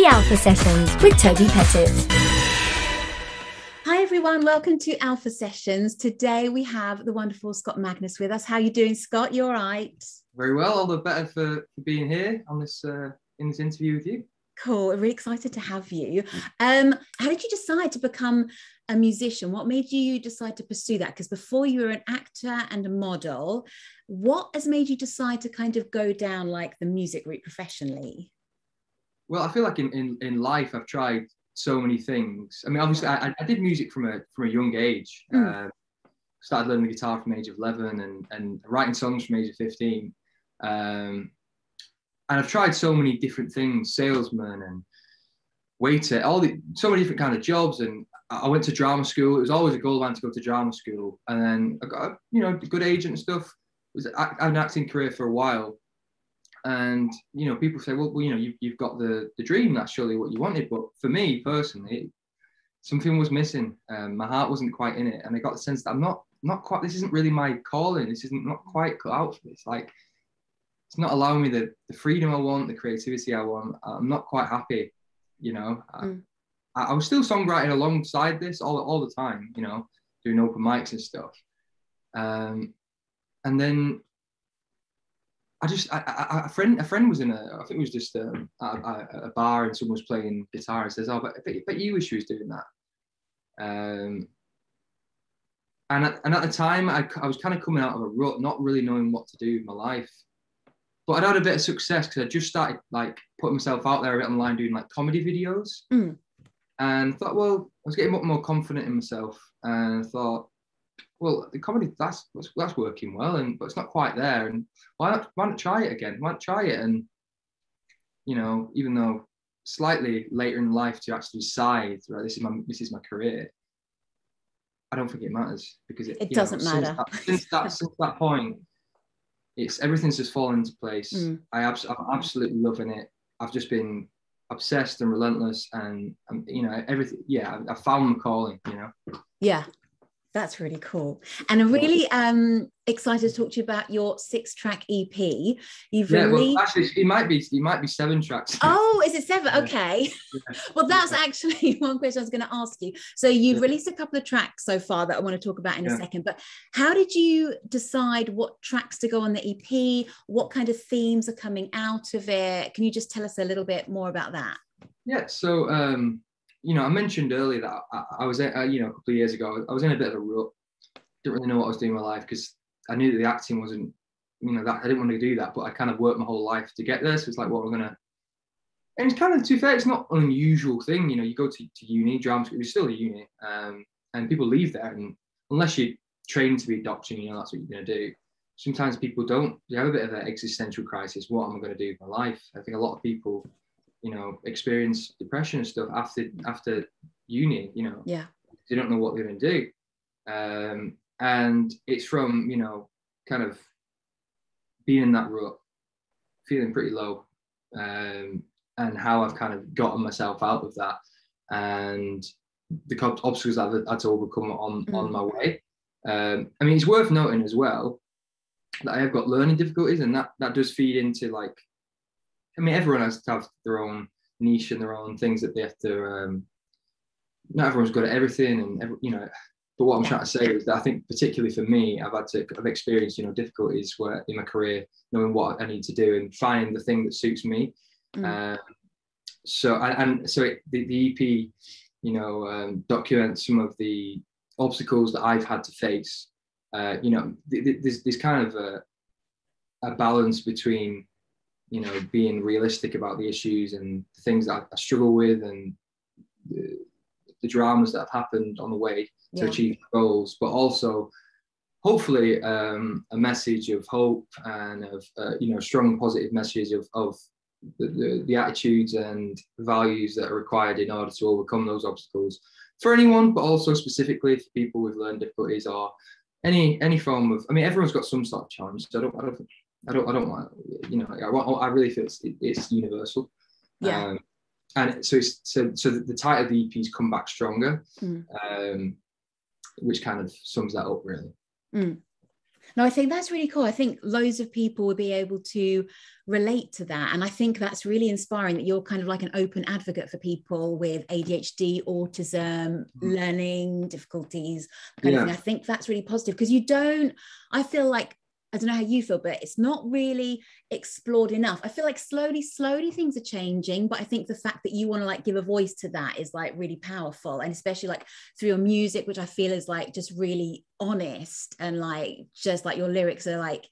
The Alpha Sessions with Tobie Pettitt. Hi everyone, welcome to Alpha Sessions. Today we have the wonderful Scott Magnus with us. How are you doing, Scott? You all right? Very well, all the better for being here on this in this interview with you. Cool, we're really excited to have you. How did you decide to become a musician? What made you decide to pursue that? Because before you were an actor and a model, what has made you decide to kind of go down like the music route professionally? Well, I feel like in life I've tried so many things. I mean, obviously I did music from a young age. Started learning the guitar from the age of 11 and writing songs from the age of 15. And I've tried so many different things, salesman and waiter, so many different kind of jobs. And I went to drama school. It was always a goal of mine to go to drama school. And then I got, a good agent and stuff. I had an acting career for a while. And, people say, well, you've got the dream. That's surely what you wanted. But for me personally, something was missing. My heart wasn't quite in it. And I got the sense that I'm not quite, this isn't really my calling. This isn't not quite cut out for this. Like, it's not allowing me the freedom I want, the creativity I want. I'm not quite happy, I was still songwriting alongside this all the time, doing open mics and stuff. And then a friend was in I think it was just a bar and someone was playing guitar and says, oh, but I bet you wish you was doing that. And at the time, I was kind of coming out of a rut, not really knowing what to do with my life. But I'd had a bit of success because I just started like putting myself out there a bit online doing like comedy videos. And thought, well, I was getting more confident in myself. And I thought, well, the comedy, that's working well, but it's not quite there. And why not try it again? Why not try it? And, even though slightly later in life to actually decide, right, this is my career, I don't think it matters because it doesn't matter. Since that point, everything's just fallen into place. I'm absolutely loving it. I've just been obsessed and relentless, and everything. Yeah, I found my calling. Yeah, that's really cool. And I'm really excited to talk to you about your 6-track EP. Well, actually, it might be 7 tracks. Oh, is it 7? Yeah. Okay. Yeah. Well, that's actually one question I was going to ask you. So you've released a couple of tracks so far that I want to talk about in a second, but how did you decide what tracks to go on the EP? What kind of themes are coming out of it? Can you just tell us a little bit more about that? Yeah. So, I mentioned earlier that I was, a couple of years ago, I was in a bit of a rut. Didn't really know what I was doing in my life because I knew that the acting wasn't, that I didn't want to do that, but I kind of worked my whole life to get there. So it's like, well, and it's kind of, to be fair, it's not an unusual thing. You go to uni, drama school, it's still a uni, and people leave there, and unless you're trained to be a doctor, that's what you're going to do. Sometimes people don't. They have a bit of an existential crisis. What am I going to do with my life? I think a lot of people, experience depression and stuff after uni. They don't know what they're going to do. And it's from, kind of being in that rut, feeling pretty low, and how I've kind of gotten myself out of that, and the obstacles I've had to overcome on my way. It's worth noting as well that I have got learning difficulties, and that does feed into like, everyone has to have their own niche and their own things that they have to, not everyone's good at everything, and but what I'm trying to say is that I think particularly for me, I've experienced, difficulties where in my career, knowing what I need to do and finding the thing that suits me. So the EP, documents some of the obstacles that I've had to face. There's kind of a balance between, being realistic about the issues and the things that I struggle with and the dramas that have happened on the way to achieve goals, but also hopefully a message of hope and of strong positive message of the attitudes and values that are required in order to overcome those obstacles for anyone, but also specifically for people with learning difficulties or any form of. Everyone's got some sort of challenge. So I don't want. I really feel it's universal. Yeah. And so the title of the EP is Come Back Stronger, which kind of sums that up really. No, I think that's really cool. I think loads of people will be able to relate to that. And I think that's really inspiring that you're kind of like an open advocate for people with ADHD, autism, learning difficulties, kind of thing. I think that's really positive because I feel like, I don't know how you feel, but it's not really explored enough. I feel like slowly things are changing, but I think the fact that you want to like give a voice to that is like really powerful. And especially like through your music, which I feel is like just really honest, and like just like your lyrics are like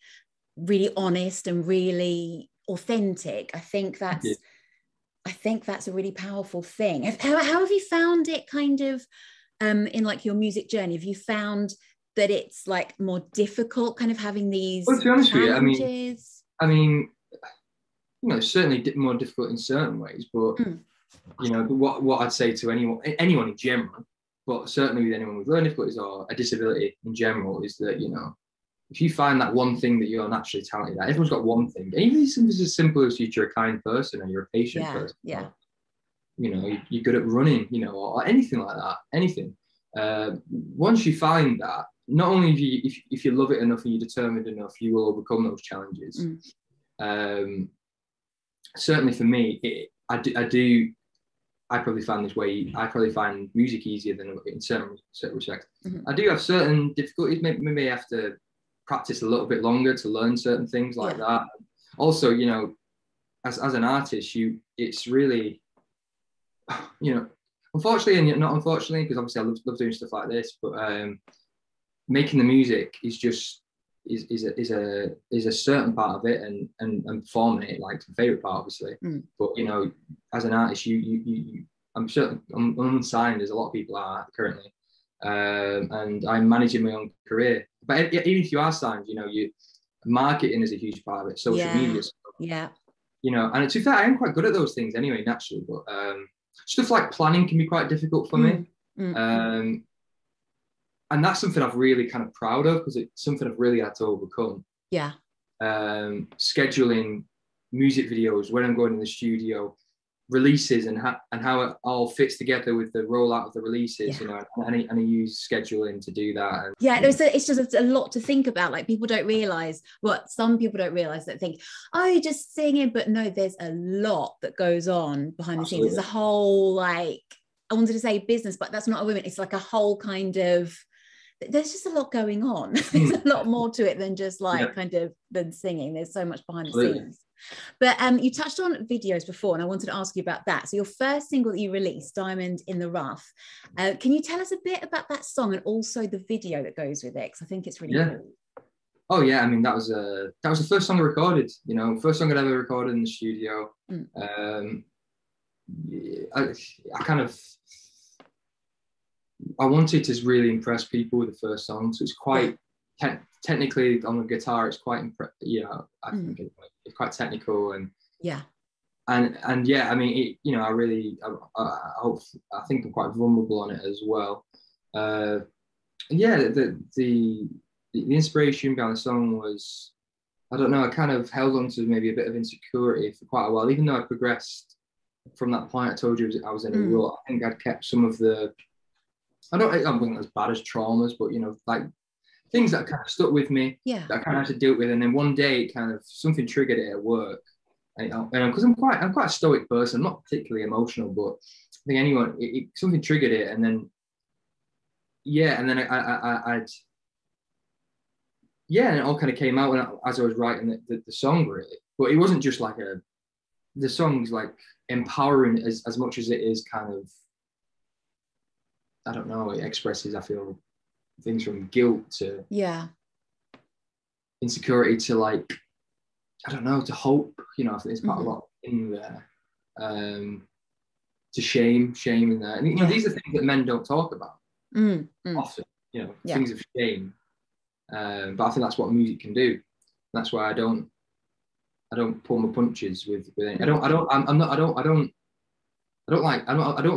really honest and really authentic. I think that's a really powerful thing. How have you found it kind of in like your music journey? Have you found that it's like more difficult kind of having these challenges? I mean, you know, certainly more difficult in certain ways, but you know, what I'd say to anyone in general, but certainly with anyone with learning difficulties or a disability in general, is that, you know, if you find that one thing that you're naturally talented at, everyone's got one thing. Even something as simple as you're a kind person and you're a patient person. Yeah. Or, you know, you're good at running, you know, or anything like that. Anything. Once you find that, not only if you love it enough and you're determined enough, you will overcome those challenges. Certainly for me, I probably find this way. I probably find music easier than in certain respects. I do have certain difficulties. Maybe I have to practice a little bit longer to learn certain things like that. Also, you know, as an artist, it's really, you know, unfortunately and not unfortunately, because obviously I love doing stuff like this, but making the music is a certain part of it, and performing it, like, the favorite part, obviously. But, you know, as an artist, I'm certain I'm unsigned, as a lot of people are currently, and I'm managing my own career. But even if you are signed, you know, marketing is a huge part of it, social media stuff. You know, and to be fair, I am quite good at those things anyway, naturally. But stuff like planning can be quite difficult for me. And that's something I've really kind of proud of, because it's something I've really had to overcome. Scheduling music videos, when I'm going in the studio, releases, and how it all fits together with the rollout of the releases, you know, and I use scheduling to do that. It's just a lot to think about. Like, people don't realize some people don't realize, that think, oh, you're just singing, but no, there's a lot that goes on behind the scenes. There's a whole, like, I wanted to say business, but that's not a woman. It's like a whole kind of, there's just a lot going on. There's a lot more to it than just like kind of than singing. There's so much behind the scenes. But you touched on videos before, and I wanted to ask you about that. So your first single that you released, Diamond in the Rough, can you tell us a bit about that song and also the video that goes with it? Because I think it's really cool. Oh yeah, I mean, that was the first song I recorded. You know, first song I'd ever recorded in the studio. I wanted to really impress people with the first song, so it's quite technically on the guitar. It's quite I think it's quite technical, and and yeah, I mean, I think I'm quite vulnerable on it as well. The inspiration behind the song was, I don't know, I kind of held on to maybe a bit of insecurity for quite a while, even though I progressed from that point. I told you I was in a rut. I think I'd kept some of the, I wasn't as bad as traumas, but, you know, like things that kind of stuck with me, that I kind of had to deal with. And then one day, it kind of, something triggered it at work. And because I'm quite a stoic person, I'm not particularly emotional, but I think something triggered it. And then, and it all kind of came out as I was writing the song, really. But it wasn't just like the song's like empowering as much as it is kind of, I don't know, it expresses, I feel, things from guilt to insecurity to, like, I don't know, to hope, you know. I think there's quite a lot in there, to shame in there. And, you know, these are things that men don't talk about often, you know, things of shame. But I think that's what music can do. That's why I don't pull my punches with any, I don't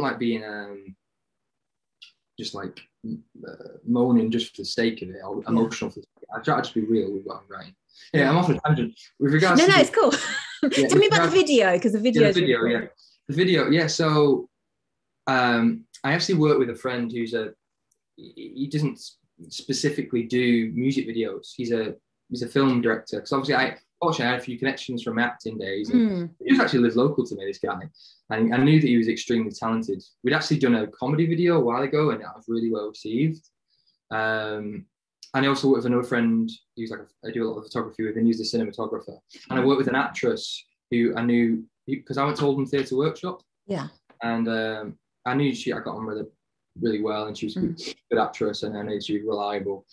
like being just like moaning just for the sake of it, or emotional for the sake. I try to just be real with what I'm writing. I'm off on a tangent with regards to it's cool. Tell me about the video, because the video is really cool. The video, so I actually work with a friend who's he doesn't specifically do music videos. He's a film director, because obviously I had a few connections from my acting days. And he just actually lives local to me, this guy. And I knew that he was extremely talented. We'd actually done a comedy video a while ago, and that was really well received. And I also worked with another friend who's like, I do a lot of photography with, and he's a cinematographer. And I worked with an actress who I knew, because I went to Oldham Theatre Workshop. Yeah. And I knew I got on with her really well, and she was a good actress, and I knew she was reliable.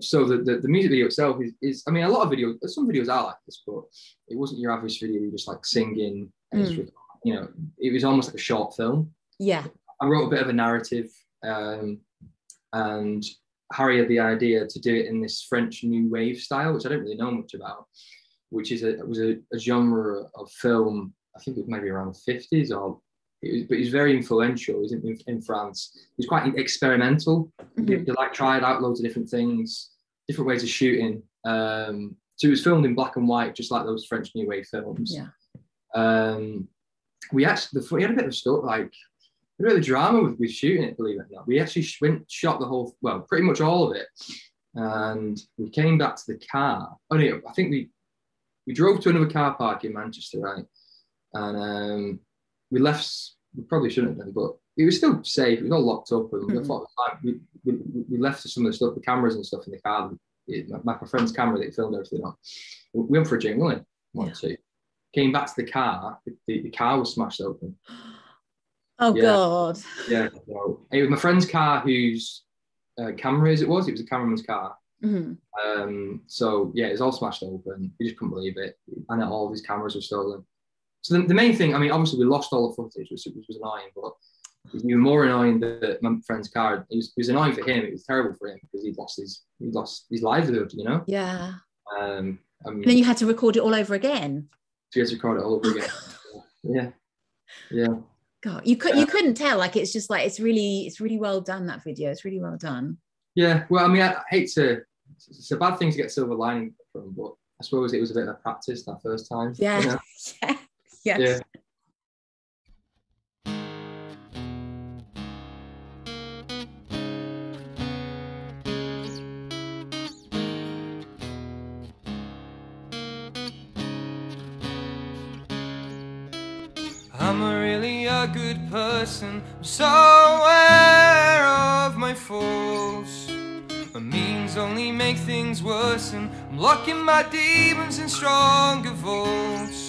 So the music video itself is, I mean, a lot of videos, some videos are like this, but it wasn't your average video, you just like singing, and you know, it was almost like a short film. Yeah. I wrote a bit of a narrative, and Harry had the idea to do it in this French New Wave style, which I didn't really know much about, which was a genre of film, I think it was maybe around the 50s, but it was very influential. It was in France. It was quite experimental. They like tried out loads of different things, different ways of shooting. So it was filmed in black and white, just like those French New Wave films. Yeah. We had a bit of a story, like a bit of drama with shooting it, believe it or not. We actually shot the whole, well, pretty much all of it. And we came back to the car. Oh no, I think we drove to another car park in Manchester, right? And we left, we probably shouldn't have done, but it was still safe. It was all locked up. And we left some of the stuff, the cameras and stuff in the car. My friend's camera that he filmed everything on. We went for a drink, wasn't it? Came back to the car. The car was smashed open. Oh, yeah. God. Yeah. So it was my friend's car whose camera it was a cameraman's car. So yeah, it was all smashed open. We just couldn't believe it. And all of his cameras were stolen. So the main thing, I mean, obviously we lost all the footage, which was annoying, but it was even more annoying that my friend's car, it was annoying for him. It was terrible for him because he lost his livelihood, you know? Yeah. I mean, and then you had to record it all over again. So you had to record it all over again. Yeah. God, you couldn't tell. Like, it's just like, it's really well done, that video. It's really well done. Yeah. Well, I mean, I hate to, it's a bad thing to get silver lining from, but I suppose it was a bit of a practice that first time. Yeah. You know? Yes. Yeah. I'm really a good person. I'm so aware of my faults. My means only make things worse, and I'm locking my demons in stronger vaults.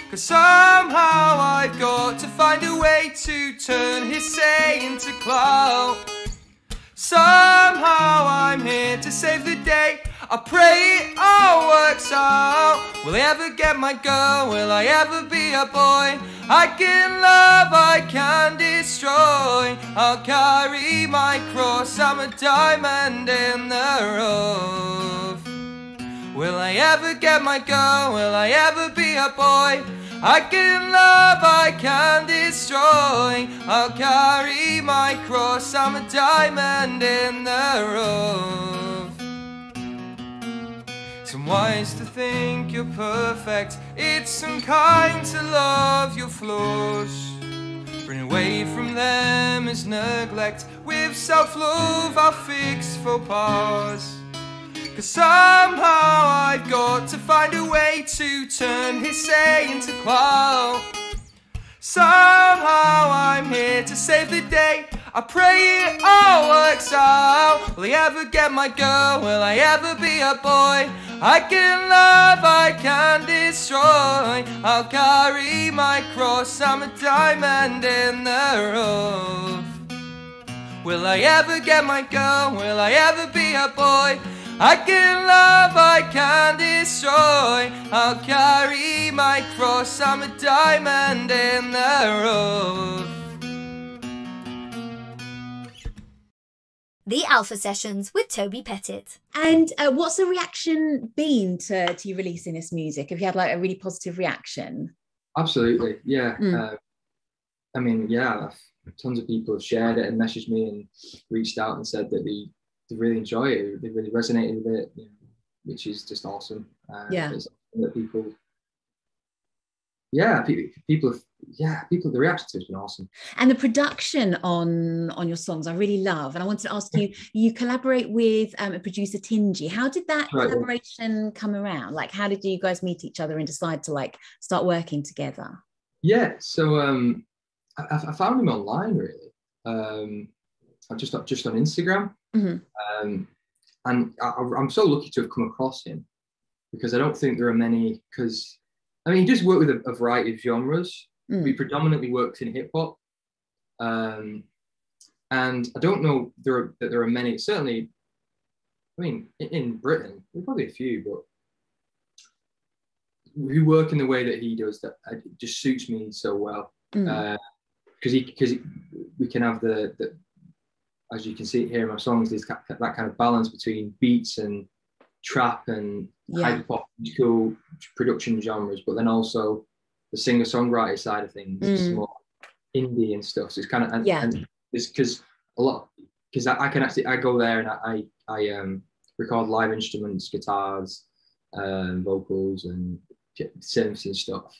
Cause somehow I've got to find a way to turn his say into clout. Somehow I'm here to save the day. I pray it all works out. Will I ever get my girl? Will I ever be a boy? I can love, I can destroy. I'll carry my cross, I'm a diamond in the rough. Will I ever get my girl? Will I ever be a boy? I can love, I can destroy. I'll carry my cross, I'm a diamond in the rough. Some wise to think you're perfect, it's unkind to love your flaws. Running away from them is neglect. With self-love I'll fix faux pas. Cause somehow I've got to find a way to turn his say into clout. Somehow I'm here to save the day. I pray it all works out. Will I ever get my girl? Will I ever be a boy? I can love, I can destroy. I'll carry my cross, I'm a diamond in the rough. Will I ever get my girl? Will I ever be a boy? I can love, I can destroy. I'll carry my cross, I'm a diamond in the rough. The Alpha Sessions with Tobie Pettitt. And what's the reaction been to you releasing this music? Have you had like a really positive reaction? Absolutely, yeah. I mean, yeah, tons of people have shared it and messaged me and reached out and said that they really enjoy it. They really resonated with it, you know, which is just awesome. Yeah. It's that people yeah, people have, the reaction to it's been awesome. And the production on your songs I really love. And I wanted to ask you, you collaborate with a producer, Tingy. How did that collaboration come around? Like, how did you guys meet each other and decide to like start working together? Yeah, so I found him online really. Just on Instagram. And I'm so lucky to have come across him, because I don't think there are many, because I mean, he does work with a variety of genres. He predominantly works in hip hop. And I don't know that there are many, certainly, I mean, in Britain, there are probably a few, but who work in the way that he does, that it just suits me so well. Because we can have the as you can see here in my songs, there's that kind of balance between beats and trap and hyperpop, cool production genres, but then also the singer-songwriter side of things is more indie and stuff. So it's kind of and it's because I can actually go there and I record live instruments, guitars, vocals and synths and stuff.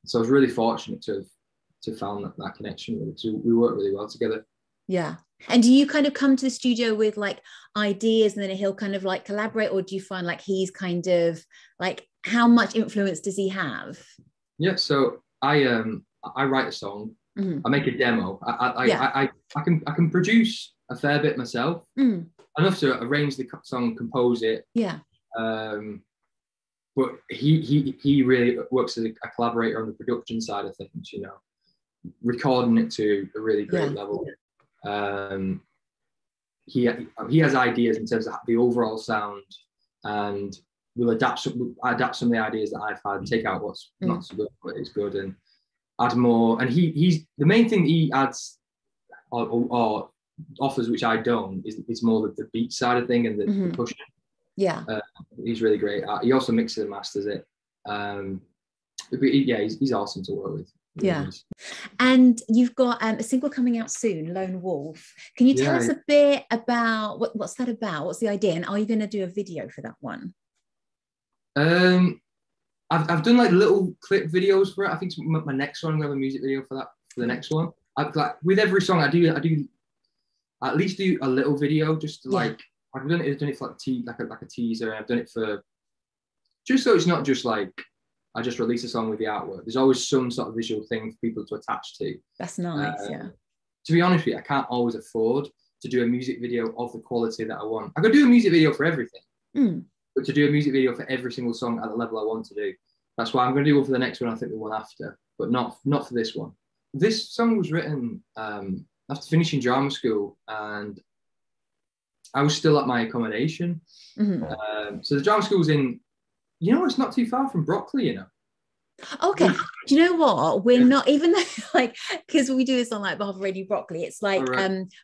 So I was really fortunate to have found that connection with it. So we work really well together. Yeah. And do you kind of come to the studio with like ideas and then he'll kind of like collaborate, or do you find like he's kind of like, how much influence does he have? Yeah, so I write a song, I make a demo. I can produce a fair bit myself, enough to arrange the song, compose it. Yeah. But he really works as a collaborator on the production side of things, you know, recording it to a really great level. He has ideas in terms of the overall sound, and we'll adapt some of the ideas that I've had, take out what's not so good, but it's good, and add more. And he's the main thing he adds or offers, which I don't, is more the beat side of thing and the pushing. Yeah, he's really great. He also mixes and masters it. He's awesome to work with. Yeah. And you've got a single coming out soon, Lone Wolf. Can you tell us a bit about what's that about? What's the idea? And are you going to do a video for that one? I've done like little clip videos for it. I think my next one, I'm going to have a music video for the next one. I've like, with every song I do at least do a little video, just to like, I've done it for like a teaser. I've done it for, just so it's not just like I just release a song with the artwork. There's always some sort of visual thing for people to attach to. That's nice, yeah. To be honest with you, I can't always afford to do a music video of the quality that I want. I could do a music video for everything, but to do a music video for every single song at the level I want to do, that's why I'm going to do one for the next one. I think the one after, but not for this one. This song was written after finishing drama school, and I was still at my accommodation. So the drama school was in, you know, it's not too far from Brockley, you know. Okay. Do you know what? We're not, even though, like, because we do this on like behalf of Radio Brockley, it's like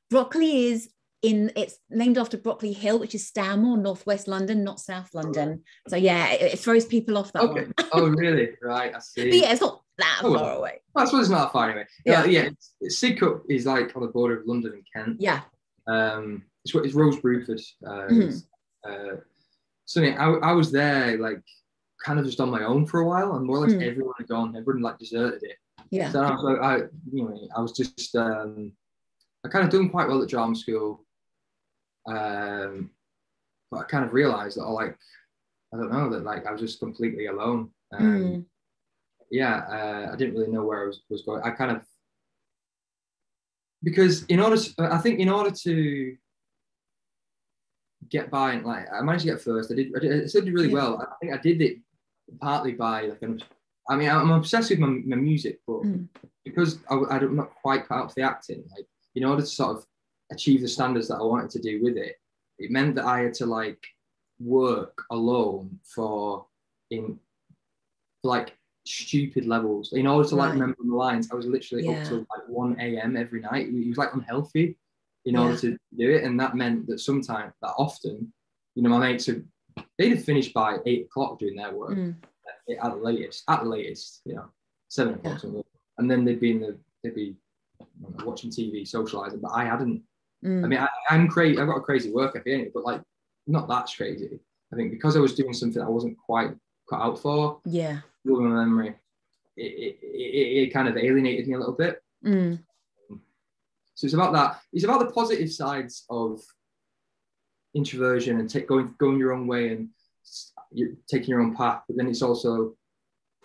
Brockley is it's named after Brockley Hill, which is Stanmore, northwest London, not South London. So yeah, it throws people off that one. Oh really? Right, I see. But yeah, it's not that far away. Well, I suppose it's not that far anyway. Yeah. Sidcup is like on the border of London and Kent. Yeah. It's Rose Bruford. So I was there like kind of just on my own for a while, and more or less everyone had gone. Everyone like deserted it. Yeah. So I was just I kind of done quite well at drama school, but I kind of realised that I don't know, that like I was just completely alone. I didn't really know where I was going. I kind of, because in order to get by, and like I managed to get first. I did really well. I think I did it partly by like I'm obsessed with my music, but because I'm not quite cut out for the acting, like in order to sort of achieve the standards that I wanted to do with it, it meant that I had to like work alone for like stupid levels in order to like remember the lines. I was literally up till like 1 a.m. every night. It was like unhealthy in order to do it, and that meant that often, you know, my mates they'd have finished by 8 o'clock doing their work at the latest, you know, 7 o'clock something, and then they'd be watching TV, socializing. But I hadn't. I mean, I'm crazy. I've got a crazy work ethic anyway, but like not that crazy. I think because I was doing something I wasn't quite cut out for. Yeah. My memory. it kind of alienated me a little bit. So it's about that. It's about the positive sides of introversion and going your own way and you're taking your own path. But then it's also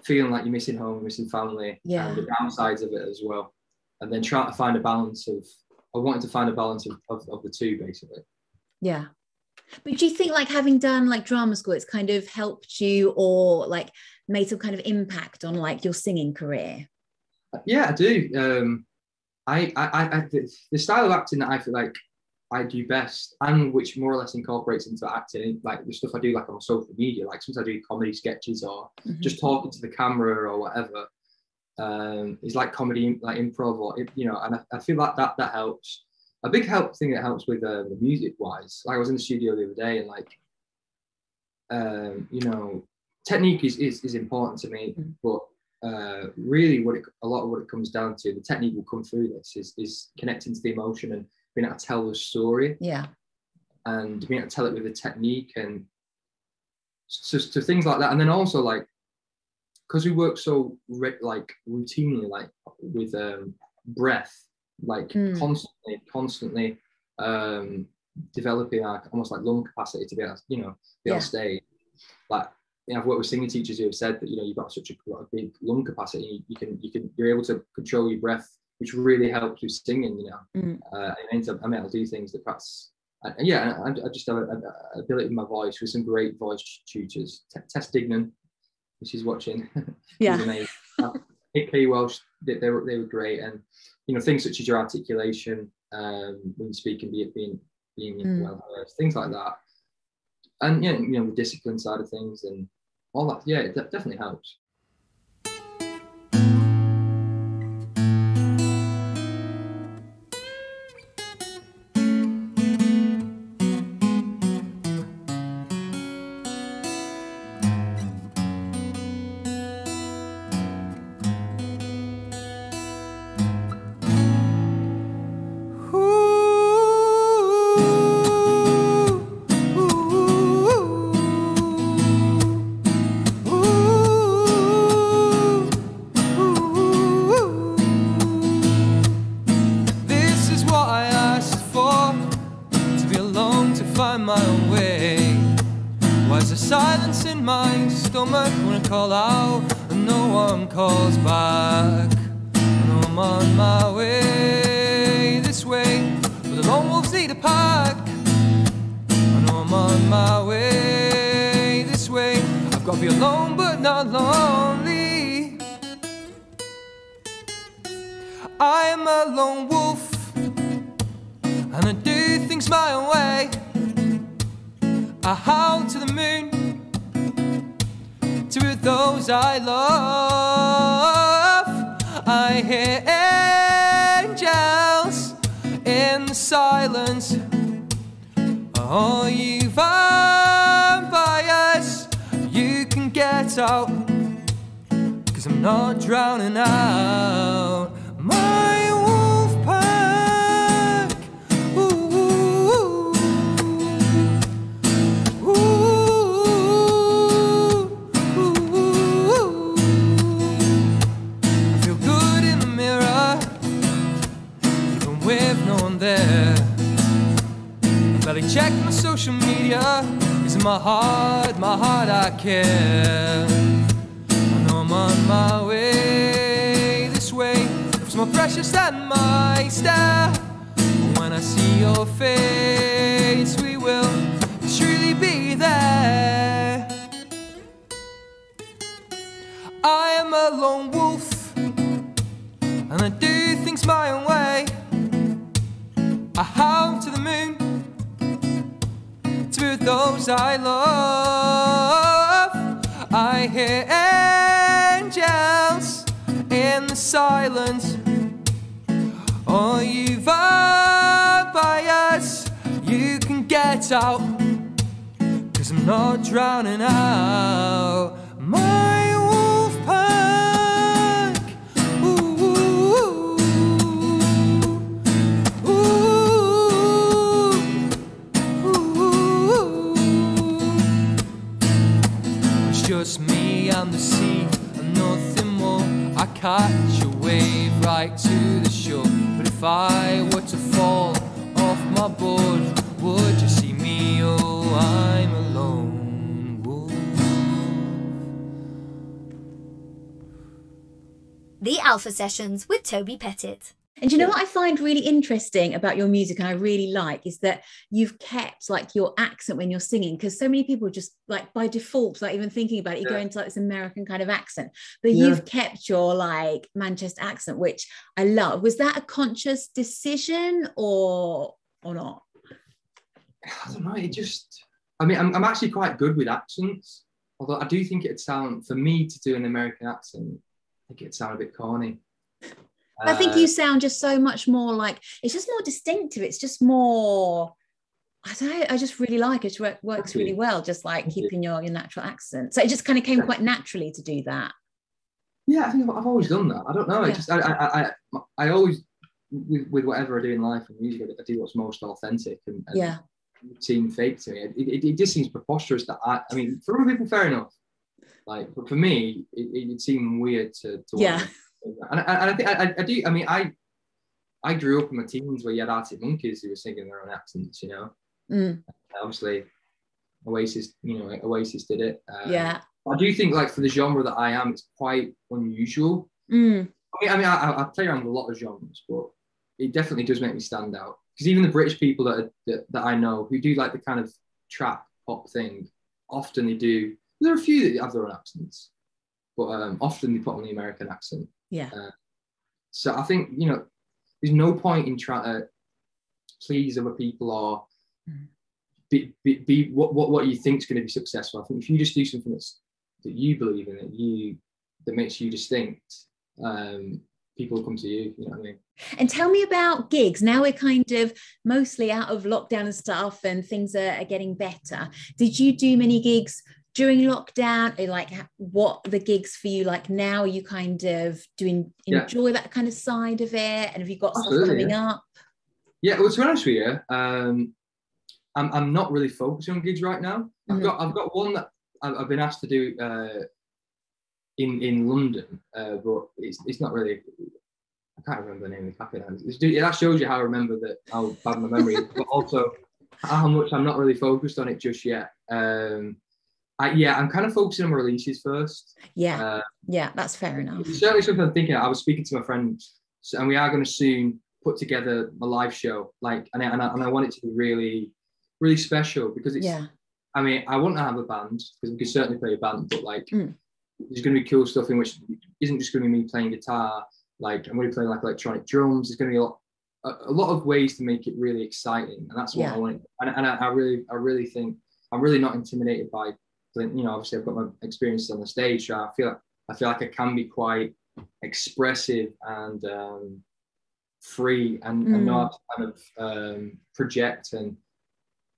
feeling like you're missing home, missing family, and the downsides of it as well. And then trying to find a balance of, I wanted to find a balance of the two, basically. Yeah. But do you think like having done like drama school, it's kind of helped you or like made some kind of impact on like your singing career? Yeah, I do. The style of acting that I feel like I do best, and which more or less incorporates into acting, like the stuff I do like on social media, like sometimes I do comedy sketches or just talking to the camera or whatever, is like comedy, like improv, or and I feel like that helps. A big thing that helps with the music wise, like I was in the studio the other day, and like technique is important to me, but really a lot of what it comes down to, the technique will come through this, is connecting to the emotion and being able to tell the story, and being able to tell it with a technique, and so things like that. And then also like, because we work so like routinely, like with breath, like constantly developing our almost like lung capacity to be able to, be on stage. Like, I've worked with singing teachers who have said that you've got such a big lung capacity, you're able to control your breath, which really helps with singing. I'll do things that perhaps, I just have an ability with my voice with some great voice tutors. Tess Dignan, if she's watching, she's amazing. P. Welsh, they were great, and things such as your articulation when you speak and being well heard, things like that, and the discipline side of things and all that. Yeah, it definitely helps. Call out and no one calls back. I know I'm on my way this way, but the lone wolves need a pack. I know I'm on my way this way. I've got to be alone but not lonely. I am a lone wolf and I do things my own way. I howl to the moon to those I love. I hear angels in the silence. Oh, you vampires, you can get out, 'cause I'm not drowning out. My wolf pack, ooh, ooh, ooh. I feel good in the mirror, even with no one there. I barely check my social media, 'cause in my heart I care. I know I'm on my way this way. It's more precious than my stare. When I see your face, we will truly be there. I am a lone wolf and I do things my own way. I howl to the moon to those I love. I hear angels in the silence. Oh, you vampires, you can get out, 'cause I'm not drowning out. My wolf pack, ooh, ooh, ooh. It's just me and the sea and nothing more. I catch a wave right to the shore. But if I were to fall off my board, would you see me? Oh, I'm a lone wolf. The Alpha Sessions with Tobie Pettitt. And you know what I find really interesting about your music, and I really like, is that you've kept like your accent when you're singing, because so many people just like by default, like even thinking about it, you go into like this American kind of accent, but you've kept your like Manchester accent, which I love. Was that a conscious decision or not? I don't know. It just, I mean, I'm actually quite good with accents, although I do think it'd sound, for me to do an American accent, I think it'd sound a bit corny. I think you sound just so much more like, it's just more distinctive. It's just more, I don't know, I just really like it. It works really well, just like keeping your natural accent. So it just kind of came quite naturally to do that. Yeah, I think I've always done that. I don't know. I always, with whatever I do in life and music, I do what's most authentic and seem fake to me. It just seems preposterous that I mean, for other people, fair enough. Like, but for me, it seemed weird to and I think I do. I mean, I grew up in my teens where you had Arctic Monkeys who were singing their own accents, you know. Obviously, Oasis did it. I do think, like, for the genre that I am, it's quite unusual. I mean, I play around with a lot of genres, but it definitely does make me stand out. Because even the British people that I know who do like the kind of trap pop thing, often they do. There are a few that have their own accents, but often they put on the American accent. So I think, you know, there's no point in trying to please other people or be what you think is going to be successful. I think if you just do something that you believe in, that makes you distinct, people will come to you. You know what I mean? And tell me about gigs. Now we're kind of mostly out of lockdown and stuff, and things are getting better. Did you do many gigs during lockdown? Like, what are the gigs for you like now? Are you kind of enjoy that kind of side of it? And have you got stuff coming up? Yeah, well, to be honest with you, I'm not really focusing on gigs right now. I've got one that I've been asked to do in London, but it's not really. I can't remember the name of the cafe now. That shows you how how bad my memory is, but also how much I'm not really focused on it just yet. I'm kind of focusing on my releases first. That's fair enough. It's certainly something I'm thinking of. I was speaking to my friend, and we are going to soon put together a live show. Like, and I want it to be really, really special, because it's. I mean, I want to have a band, because we can certainly play a band, but like, there's going to be cool stuff in which isn't just going to be me playing guitar. Like, I'm going to be playing like electronic drums. There's going to be a lot of ways to make it really exciting, and that's what I want. And I really think I'm really not intimidated by. You know, obviously I've got my experiences on the stage, so I feel like I can be quite expressive and free and know how to kind of project and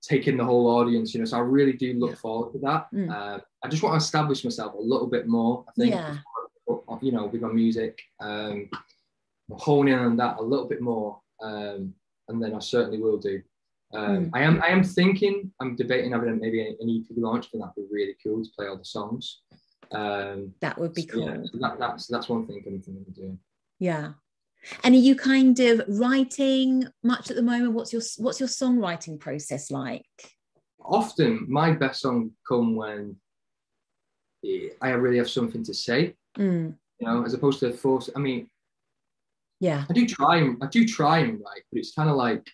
take in the whole audience, you know. So I really do look forward to that. I just want to establish myself a little bit more, I think, you know, with my music, hone in on that a little bit more, and then I certainly will do. I am thinking, I'm debating having maybe an EP launch, and that'd be really cool to play all the songs. That would be cool. Yeah, so that's one thing I'm thinking of doing. Yeah. And are you kind of writing much at the moment? What's your songwriting process like? Often my best songs come when I really have something to say. You know, as opposed to force. I mean, I do try and write, but it's kind of like,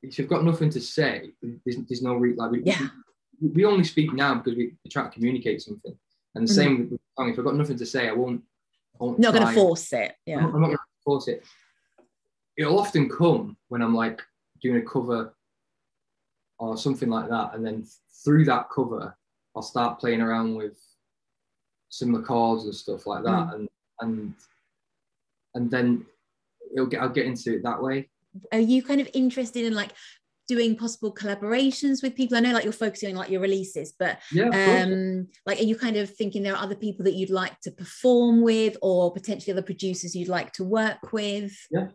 if you've got nothing to say, there's no we only speak now because we try to communicate something. And the same with song. If I've got nothing to say, I won't not going to force it. I'm not going to force it. It'll often come when I'm like doing a cover or something like that, and then through that cover, I'll start playing around with similar chords and stuff like that, and then I'll get into it that way. Are you kind of interested in like doing possible collaborations with people? I know like you're focusing on like your releases, but like, are you kind of thinking there are other people that you'd like to perform with, or potentially other producers you'd like to work with? Yeah,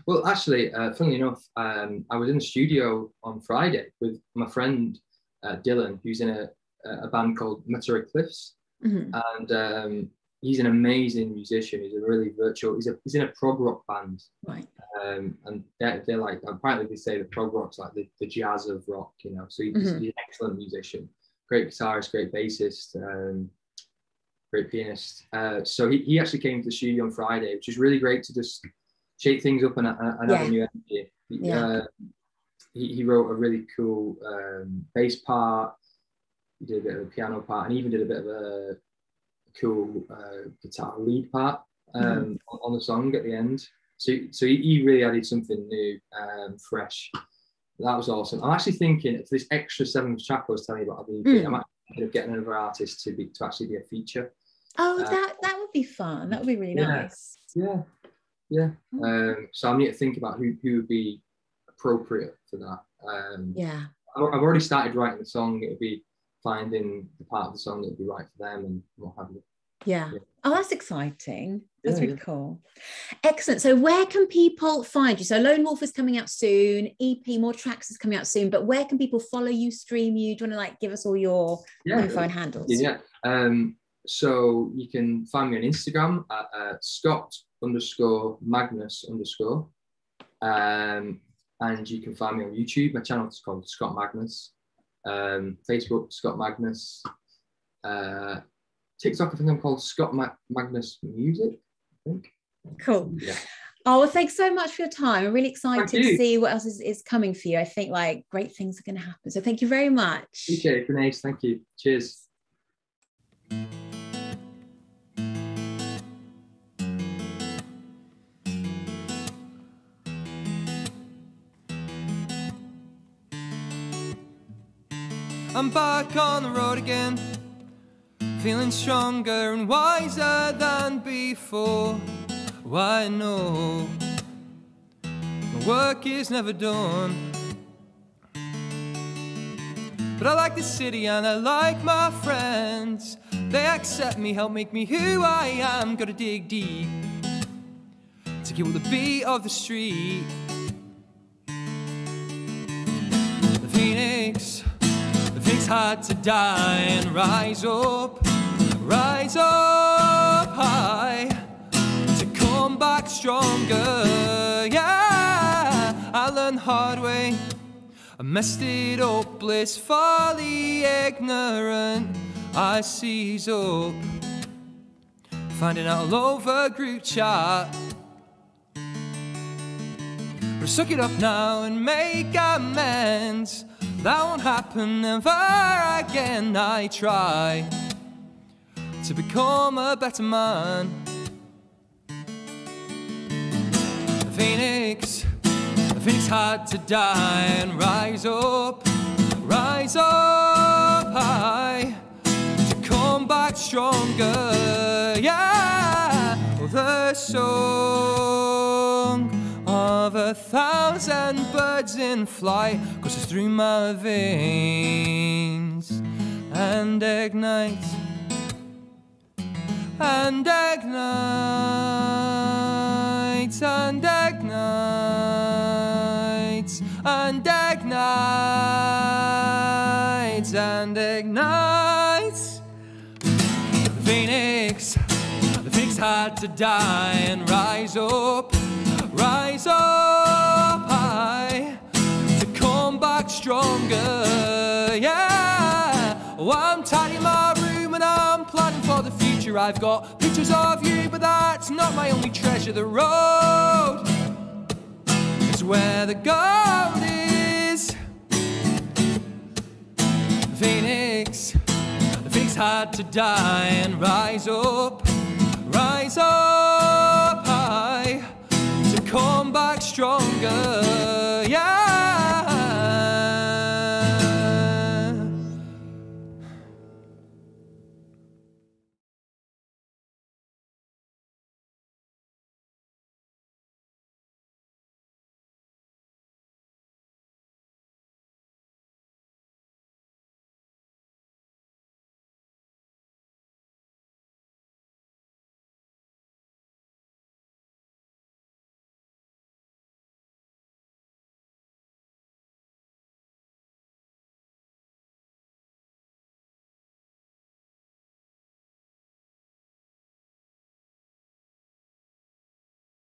well, actually, funnily enough, I was in the studio on Friday with my friend Dylan, who's in a band called Meteoric Cliffs, and he's an amazing musician. He's a really virtual. He's in a prog rock band, right? And they're like, apparently they say the prog rock's like the jazz of rock, you know. So he's an excellent musician, great guitarist, great bassist, great pianist. So he actually came to the studio on Friday, which is really great to just shake things up and have a new energy. He wrote a really cool bass part. He did a bit of a piano part, and even did a bit of a cool guitar lead part on the song at the end. So he really added something new, fresh. That was awesome. I'm actually thinking for this extra 7th track I was telling you about, I might end up getting another artist to actually be a feature. Oh, that would be fun. That would be really nice. Yeah. So I need to think about who would be appropriate for that. I've already started writing the song. It would be finding the part of the song that would be right for them and what have you. Yeah. Oh, that's exciting. That's really cool. Excellent. So where can people find you? So Lone Wolf is coming out soon, EP, more tracks is coming out soon, but where can people follow you, stream you? Do you want to like give us all your info and handles? Yeah. So you can find me on Instagram at Scott_Magnus_. And you can find me on YouTube. My channel is called Scott Magnus. Facebook, Scott Magnus. TikTok, I think I'm called Scott Magnus Music, I think. Cool. Yeah. Oh, well, thanks so much for your time. I'm really excited to see what else is coming for you. I think like great things are going to happen. So thank you very much. Appreciate it, Denise. Thank you. Cheers. I'm back on the road again, feeling stronger and wiser than before. Why, I know my work is never done, but I like the city and I like my friends. They accept me, help make me who I am. Gotta dig deep to get with the beat of the street. The Phoenix had to die and rise up high to come back stronger. Yeah, I learned the hard way. I messed it up, blissfully ignorant. I seize up, finding out all over group chat. But I suck it up now and make amends. That won't happen ever again. I try to become a better man. The Phoenix had to die and rise up high to come back stronger. Yeah, the song of 1,000 birds in flight courses through my veins and ignites and ignites and ignites and ignites and ignites. The Phoenix had to die and rise up high to come back stronger. Yeah, oh, I'm tidying my room and I'm planning for the future. I've got pictures of you, but that's not my only treasure. The road is where the gold is. The Phoenix had to die and rise up high to come back stronger.